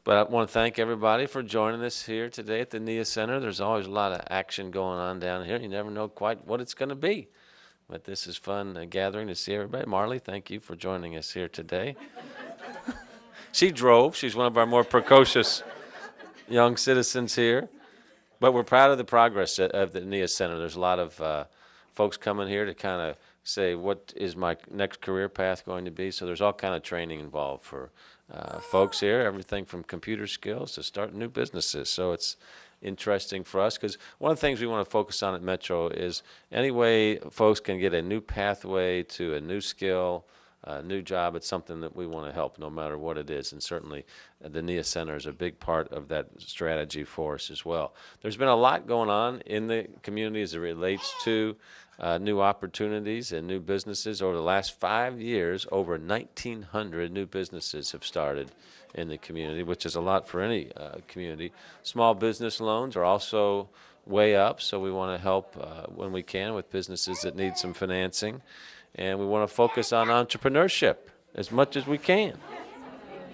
But I want to thank everybody for joining us here today at the NIA Center. There's always a lot of action going on down here. You never know quite what it's going to be. But this is fun gathering to see everybody. Marley, thank you for joining us here today. She drove. She's one of our more precocious young citizens here. But we're proud of the progress of the NIA Center. There's a lot of folks coming here to kind of say, what is my next career path going to be? So there's all kind of training involved for folks here, everything from computer skills to starting new businesses. So it's interesting for us because one of the things we want to focus on at Metro is any way folks can get a new pathway to a new skill, a new job. It's something that we want to help no matter what it is. And certainly the NIA Center is a big part of that strategy for us as well. There's been a lot going on in the community as it relates to new opportunities and new businesses. Over the last 5 years, over 1,900 new businesses have started in the community, which is a lot for any community. Small business loans are also way up, so we want to help when we can with businesses that need some financing. And we want to focus on entrepreneurship as much as we can.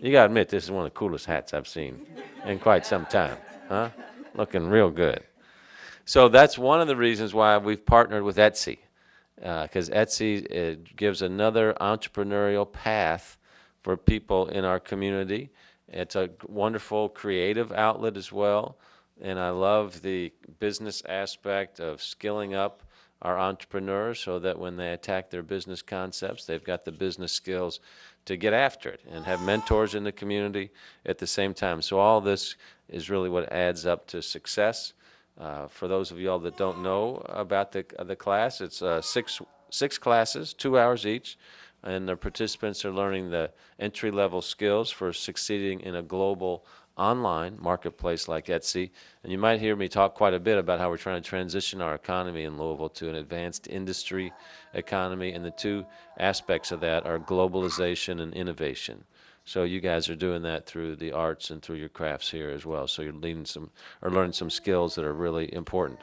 You got to admit, this is one of the coolest hats I've seen in quite some time, huh? Looking real good. So that's one of the reasons why we've partnered with Etsy, because Etsy gives another entrepreneurial path for people in our community. It's a wonderful creative outlet as well, and I love the business aspect of skilling up our entrepreneurs so that when they attack their business concepts, they've got the business skills to get after it and have mentors in the community at the same time. So all this is really what adds up to success. For those of y'all that don't know about the class, it's six classes, 2 hours each, and the participants are learning the entry-level skills for succeeding in a global online marketplace like Etsy. And you might hear me talk quite a bit about how we're trying to transition our economy in Louisville to an advanced industry economy, and the two aspects of that are globalization and innovation. So you guys are doing that through the arts and through your crafts here as well. So you're learning some skills that are really important.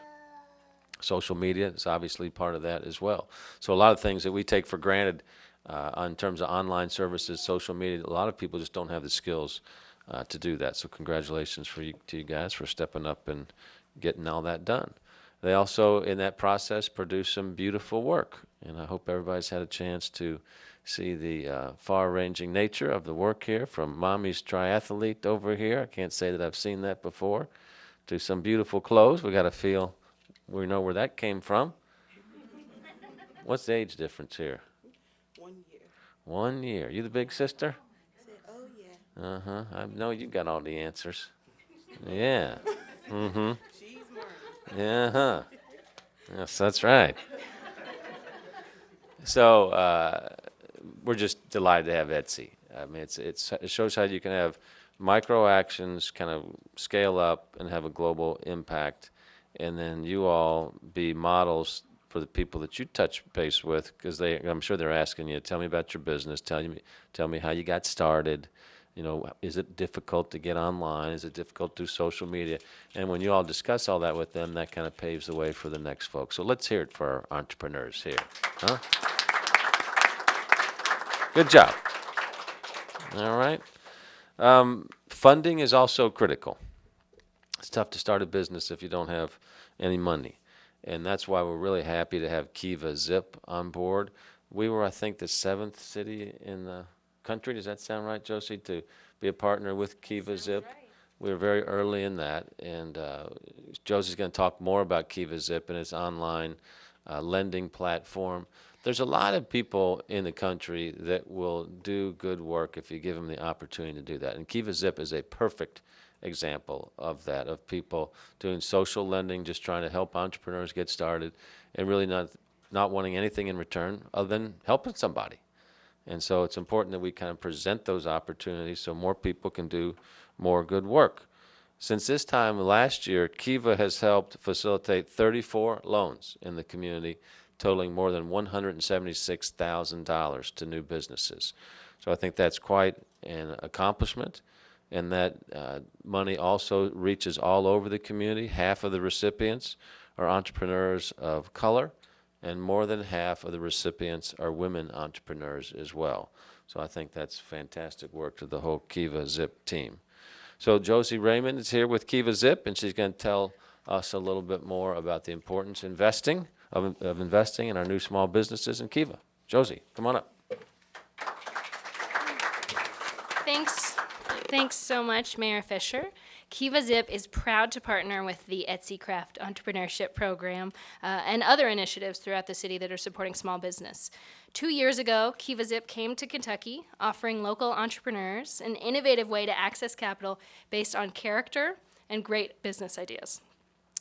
Social media is obviously part of that as well. So a lot of things that we take for granted in terms of online services, social media, a lot of people just don't have the skills to do that. So congratulations to you guys for stepping up and getting all that done. They also, in that process, produce some beautiful work, and I hope everybody's had a chance to see the far-ranging nature of the work here, from Mommy's triathlete over here, I can't say that I've seen that before, to some beautiful clothes. We got to feel we know where that came from. What's the age difference here? 1 year. 1 year. You the big sister? I said, oh yeah. Uh-huh. I know you got all the answers. Yeah. Mm-hmm. She's Martin. Uh-huh. Yes, that's right. So we're just delighted to have Etsy. I mean, it shows how you can have micro actions kind of scale up and have a global impact, and then you all be models for the people that you touch base with, because I'm sure they're asking you, tell me about your business, tell me how you got started. You know, is it difficult to get online? Is it difficult to do social media? And when you all discuss all that with them, that kind of paves the way for the next folks. So let's hear it for our entrepreneurs here. Huh? Good job. All right. Funding is also critical. It's tough to start a business if you don't have any money. And that's why we're really happy to have Kiva Zip on board. We were, I think, the 7th city in the country. Does that sound right, Josie, to be a partner with Kiva Zip? Right. We were very early in that, and Josie's going to talk more about Kiva Zip and its online lending platform. There's a lot of people in the country that will do good work if you give them the opportunity to do that, and Kiva Zip is a perfect example of that, of people doing social lending, just trying to help entrepreneurs get started, and really not wanting anything in return other than helping somebody. And so it's important that we kind of present those opportunities so more people can do more good work. Since this time last year, Kiva has helped facilitate 34 loans in the community, totaling more than $176,000 to new businesses. So I think that's quite an accomplishment, and that money also reaches all over the community. Half of the recipients are entrepreneurs of color, and more than half of the recipients are women entrepreneurs as well. So I think that's fantastic work to the whole Kiva Zip team. So Josie Raymond is here with Kiva Zip, and she's going to tell us a little bit more about the importance of investing in our new small businesses in Kiva. Josie, come on up. Thanks so much, Mayor Fischer. Kiva Zip is proud to partner with the Craft Entrepreneurship Program and other initiatives throughout the city that are supporting small business. 2 years ago, Kiva Zip came to Kentucky, offering local entrepreneurs an innovative way to access capital based on character and great business ideas.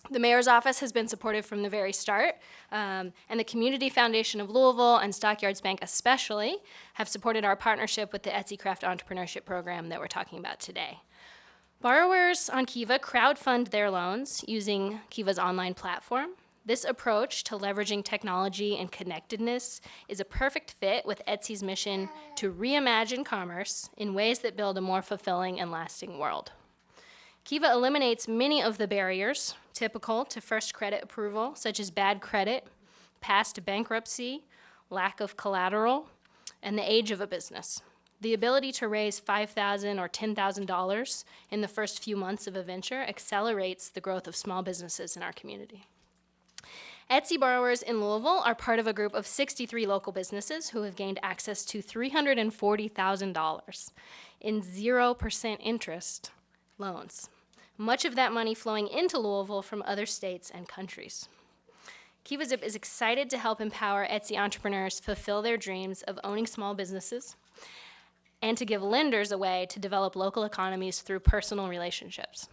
The mayor's office has been supportive from the very start, and the Community Foundation of Louisville and Stockyards Bank especially have supported our partnership with the Craft Entrepreneurship Program that we're talking about today. Borrowers on Kiva crowdfund their loans using Kiva's online platform. This approach to leveraging technology and connectedness is a perfect fit with Etsy's mission to reimagine commerce in ways that build a more fulfilling and lasting world. Kiva eliminates many of the barriers typical to first credit approval, such as bad credit, past bankruptcy, lack of collateral, and the age of a business. The ability to raise $5,000 or $10,000 in the first few months of a venture accelerates the growth of small businesses in our community. Etsy borrowers in Louisville are part of a group of 63 local businesses who have gained access to $340,000 in 0% interest loans, much of that money flowing into Louisville from other states and countries. Kiva Zip is excited to help empower Etsy entrepreneurs fulfill their dreams of owning small businesses and to give lenders a way to develop local economies through personal relationships.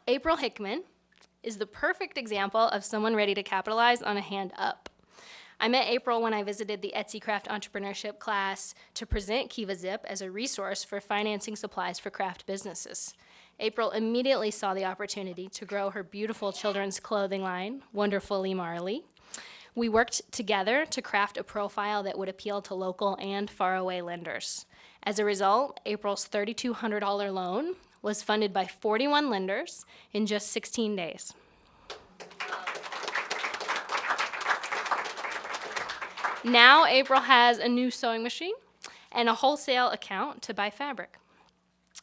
April Hickman is the perfect example of someone ready to capitalize on a hand up. I met April when I visited the Etsy Craft Entrepreneurship class to present Kiva Zip as a resource for financing supplies for craft businesses. April immediately saw the opportunity to grow her beautiful children's clothing line, Wonderfully Marley. We worked together to craft a profile that would appeal to local and faraway lenders. As a result, April's $3,200 loan was funded by 41 lenders in just 16 days. Now April has a new sewing machine and a wholesale account to buy fabric.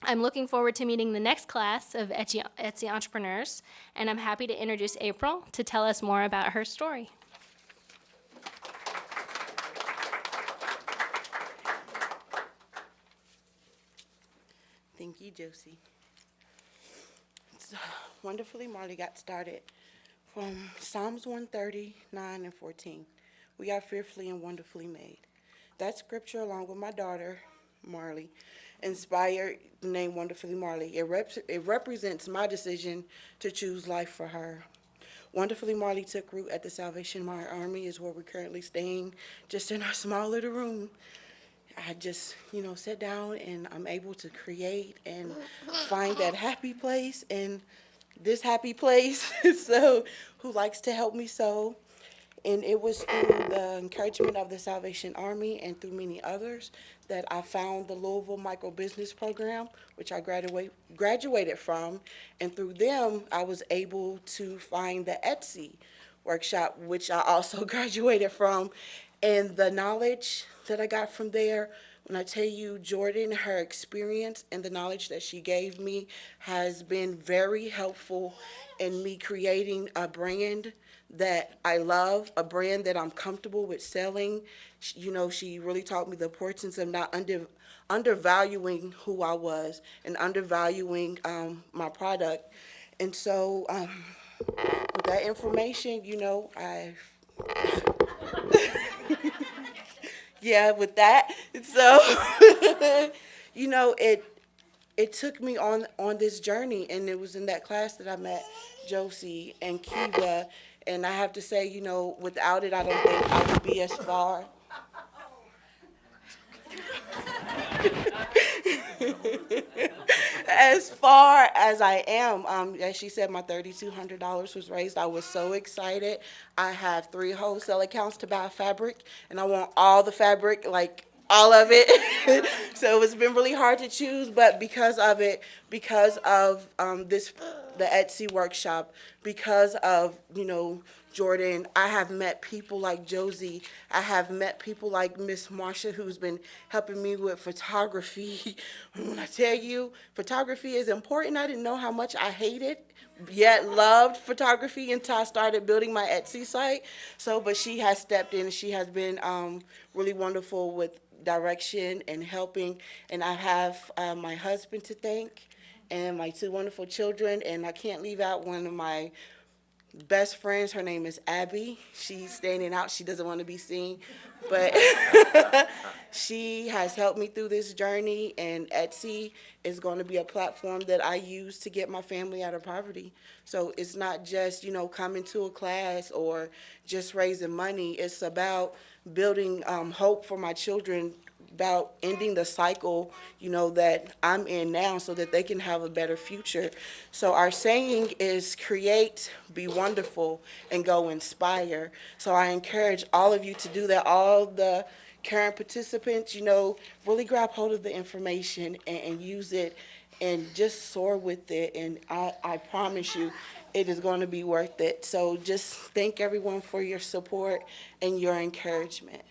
I'm looking forward to meeting the next class of Etsy entrepreneurs, and I'm happy to introduce April to tell us more about her story. Thank you, Josie. So, Wonderfully Marley got started from Psalms 139 and 14. We are fearfully and wonderfully made. That scripture, along with my daughter, Marley, inspired the name Wonderfully Marley. It represents my decision to choose life for her. Wonderfully Marley took root at the Salvation Army, is where we're currently staying, just in our small little room. I just, sit down and I'm able to create and find that happy place in this happy place. So, who likes to help me sew. And it was through the encouragement of the Salvation Army and through many others that I found the Louisville Micro Business Program, which I graduated from. And through them, I was able to find the Etsy workshop, which I also graduated from. And the knowledge that I got from there, when I tell you, Jordan, her experience and the knowledge that she gave me has been very helpful in me creating a brand that I love, a brand that I'm comfortable with selling. She really taught me the importance of not undervaluing who I was and undervaluing my product. And so with that information, yeah, with that. So, it took me on this journey, and it was in that class that I met Josie and Kiva. And I have to say, without it, I don't think I would be as far. As far as I am. As she said, my $3,200 was raised. I was so excited. I have 3 wholesale accounts to buy fabric, and I want all the fabric, like all of it. So it's been really hard to choose, but because of it, because of the Etsy workshop, because of, Jordan, I have met people like Josie. I have met people like Miss Marsha, who's been helping me with photography. When I tell you, photography is important, I didn't know how much I hated, yet loved photography until I started building my Etsy site. So, but she has stepped in, and she has been really wonderful with direction and helping. And I have my husband to thank and my two wonderful children. And I can't leave out one of my best friends. Her name is Abby. She's standing out. She doesn't want to be seen, but she has helped me through this journey, and Etsy is going to be a platform that I use to get my family out of poverty. So it's not just, coming to a class or just raising money. It's about building hope for my children, about ending the cycle, that I'm in now, so that they can have a better future. So our saying is create, be wonderful, and go inspire. So I encourage all of you to do that. All the current participants, really grab hold of the information and use it and just soar with it. And I promise you, it is going to be worth it. So just thank everyone for your support and your encouragement.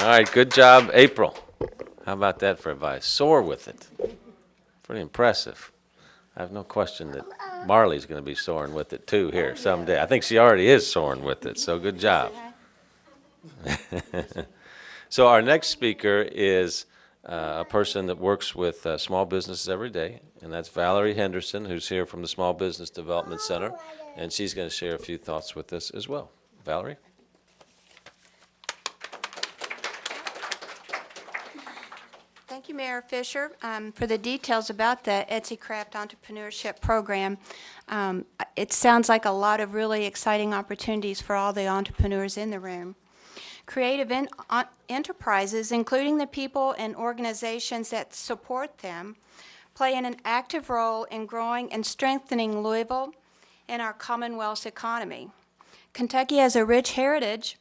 All right, good job, April. How about that for advice? Soar with it. Pretty impressive. I have no question that Marley's going to be soaring with it too here someday. I think she already is soaring with it, so good job. So our next speaker is a person that works with small businesses every day, and that's Valerie Henderson, who's here from the Small Business Development Center, and she's going to share a few thoughts with us as well. Valerie? Thank you, Mayor Fischer, for the details about the Etsy Craft Entrepreneurship Program. It sounds like a lot of really exciting opportunities for all the entrepreneurs in the room. Creative enterprises, including the people and organizations that support them, play an active role in growing and strengthening Louisville and our Commonwealth's economy. Kentucky has a rich heritage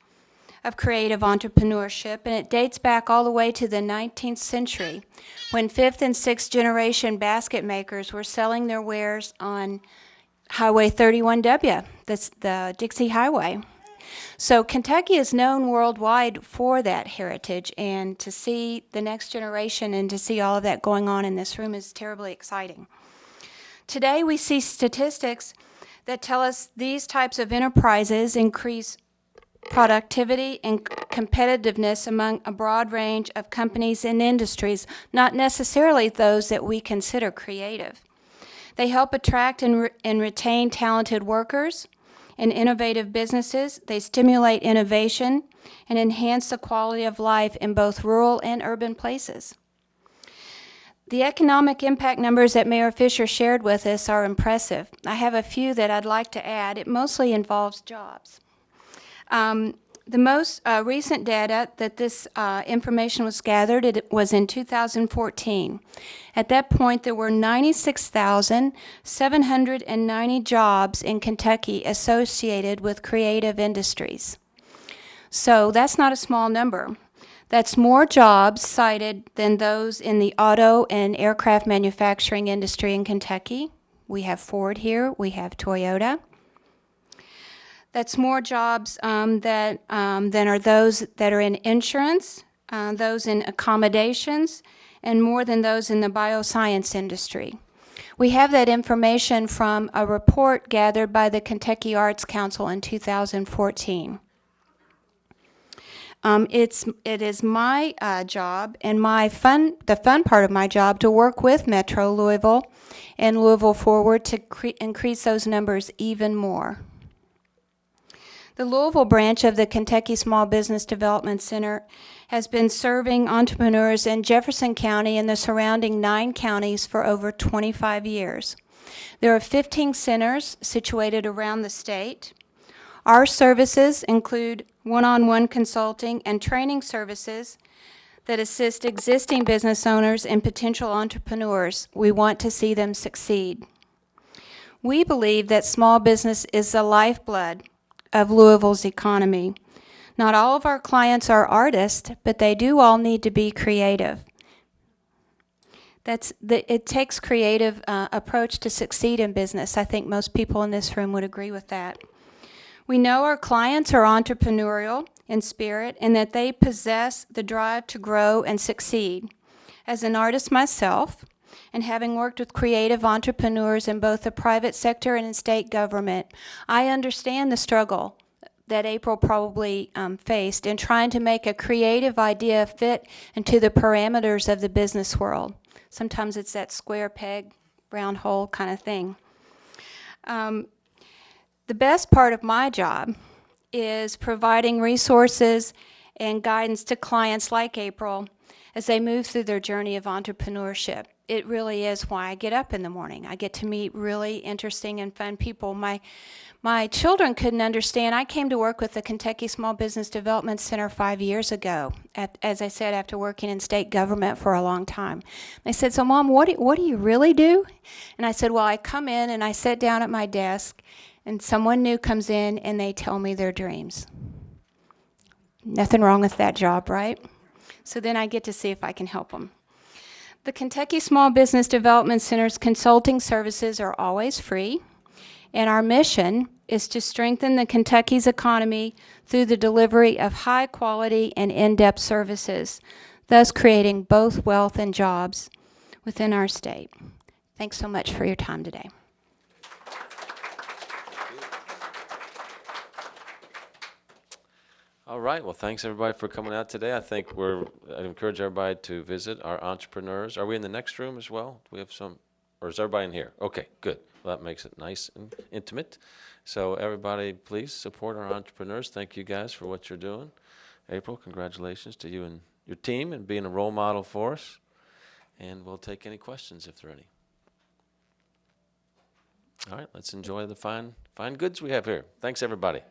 of creative entrepreneurship, and it dates back all the way to the 19th century, when 5th and 6th generation basket makers were selling their wares on Highway 31W, that's the Dixie Highway. So Kentucky is known worldwide for that heritage, and to see the next generation and to see all of that going on in this room is terribly exciting. Today we see statistics that tell us these types of enterprises increase productivity and competitiveness among a broad range of companies and industries, not necessarily those that we consider creative. They help attract and retain talented workers and innovative businesses. They stimulate innovation and enhance the quality of life in both rural and urban places. The economic impact numbers that Mayor Fischer shared with us are impressive. I have a few that I'd like to add. It mostly involves jobs. The most recent data that this information was gathered, it was in 2014. At that point, there were 96,790 jobs in Kentucky associated with creative industries. So that's not a small number. That's more jobs cited than those in the auto and aircraft manufacturing industry in Kentucky. We have Ford here, we have Toyota. That's more jobs than are those that are in insurance, those in accommodations, and more than those in the bioscience industry. We have that information from a report gathered by the Kentucky Arts Council in 2014. It is my job and the fun part of my job to work with Metro Louisville and Louisville Forward to increase those numbers even more. The Louisville branch of the Kentucky Small Business Development Center has been serving entrepreneurs in Jefferson County and the surrounding 9 counties for over 25 years. There are 15 centers situated around the state. Our services include one-on-one consulting and training services that assist existing business owners and potential entrepreneurs. We want to see them succeed. We believe that small business is the lifeblood of Louisville's economy. Not all of our clients are artists, but they do all need to be creative. It takes creative approach to succeed in business. I think most people in this room would agree with that. We know our clients are entrepreneurial in spirit and that they possess the drive to grow and succeed. As an artist myself, and having worked with creative entrepreneurs in both the private sector and in state government, I understand the struggle that April probably faced in trying to make a creative idea fit into the parameters of the business world. Sometimes it's that square peg, round hole kind of thing. The best part of my job is providing resources and guidance to clients like April as they move through their journey of entrepreneurship. It really is why I get up in the morning. I get to meet really interesting and fun people. My children couldn't understand. I came to work with the Kentucky Small Business Development Center 5 years ago, as I said, after working in state government for a long time. They said, so Mom, what do you really do? And I said, well, I come in and I sit down at my desk and someone new comes in and they tell me their dreams. Nothing wrong with that job, right? So then I get to see if I can help them. The Kentucky Small Business Development Center's consulting services are always free, and our mission is to strengthen the Kentucky's economy through the delivery of high quality and in-depth services, thus creating both wealth and jobs within our state. Thanks so much for your time today. All right. Well, thanks everybody for coming out today. I'd encourage everybody to visit our entrepreneurs. Are we in the next room as well? Do we have some, or is everybody in here? Okay, good. Well, that makes it nice and intimate. So everybody, please support our entrepreneurs. Thank you guys for what you're doing. April, congratulations to you and your team and being a role model for us. And we'll take any questions if there are any. All right, let's enjoy the fine goods we have here. Thanks, everybody.